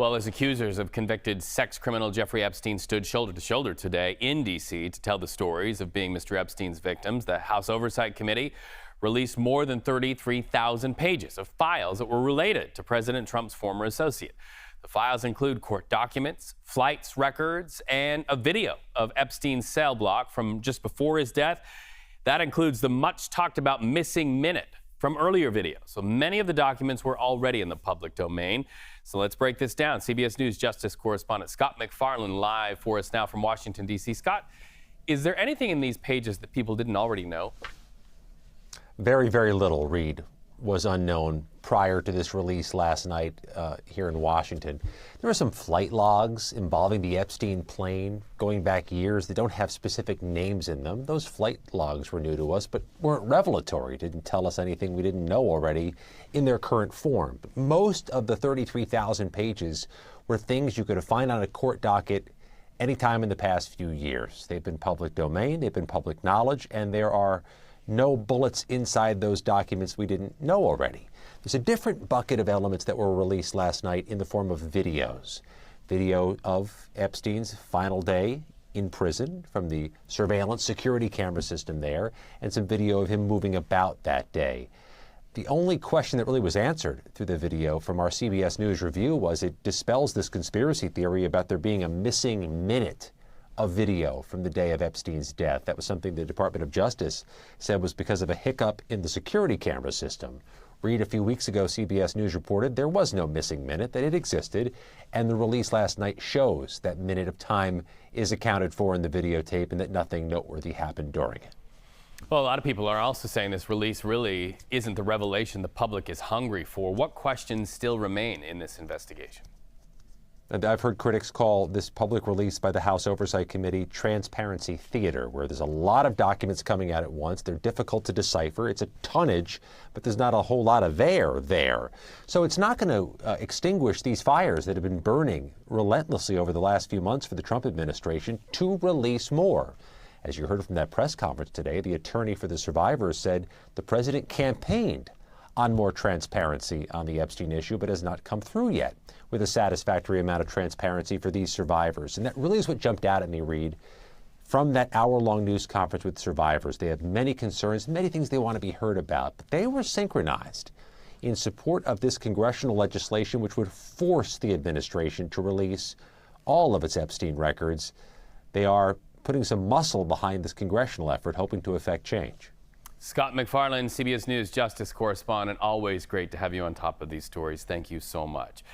Well, as accusers of convicted sex criminal Jeffrey Epstein stood shoulder to shoulder today in D.C. to tell the stories of being Mr. Epstein's victims, the House Oversight Committee released more than 33,000 pages of files that were related to President Trump's former associate. The files include court documents, flights records, and a video of Epstein's cell block from just before his death. That includes the much talked about missing minute from earlier videos. So many of the documents were already in the public domain. So let's break this down. CBS News Justice correspondent Scott MacFarlane live for us now from Washington, D.C. Scott, is there anything in these pages that people didn't already know? Very, very little, Reed, was unknown prior to this release last night here in Washington. There were some flight logs involving the Epstein plane going back years. They don't have specific names in them. Those flight logs were new to us, but weren't revelatory, didn't tell us anything we didn't know already in their current form. But most of the 33,000 pages were things you could find on a court docket anytime in the past few years. They've been public domain, they've been public knowledge, and there are no bullets inside those documents we didn't know already. There's a different bucket of elements that were released last night in the form of videos. Video of Epstein's final day in prison from the surveillance security camera system there, and some video of him moving about that day. The only question that really was answered through the video from our CBS News review was it dispels this conspiracy theory about there being a missing minute of video from the day of Epstein's death. That was something the Department of Justice said was because of a hiccup in the security camera system. Read, a few weeks ago, CBS News reported there was no missing minute, that it existed, and the release last night shows that minute of time is accounted for in the videotape and that nothing noteworthy happened during it. Well, a lot of people are also saying this release really isn't the revelation the public is hungry for. What questions still remain in this investigation? And I've heard critics call this public release by the House Oversight Committee transparency theater, where there's a lot of documents coming out at once. They're difficult to decipher. It's a tonnage, but there's not a whole lot of there. So it's not going to extinguish these fires that have been burning relentlessly over the last few months for the Trump administration to release more. As you heard from that press conference today, the attorney for the survivors said the president campaigned on more transparency on the Epstein issue, but has not come through yet with a satisfactory amount of transparency for these survivors. And that really is what jumped out at me, Reed, from that hour-long news conference with survivors. They have many concerns, many things they want to be heard about, but they were synchronized in support of this congressional legislation, which would force the administration to release all of its Epstein records. They are putting some muscle behind this congressional effort, hoping to effect change. Scott MacFarlane, CBS News Justice correspondent. Always great to have you on top of these stories. Thank you so much.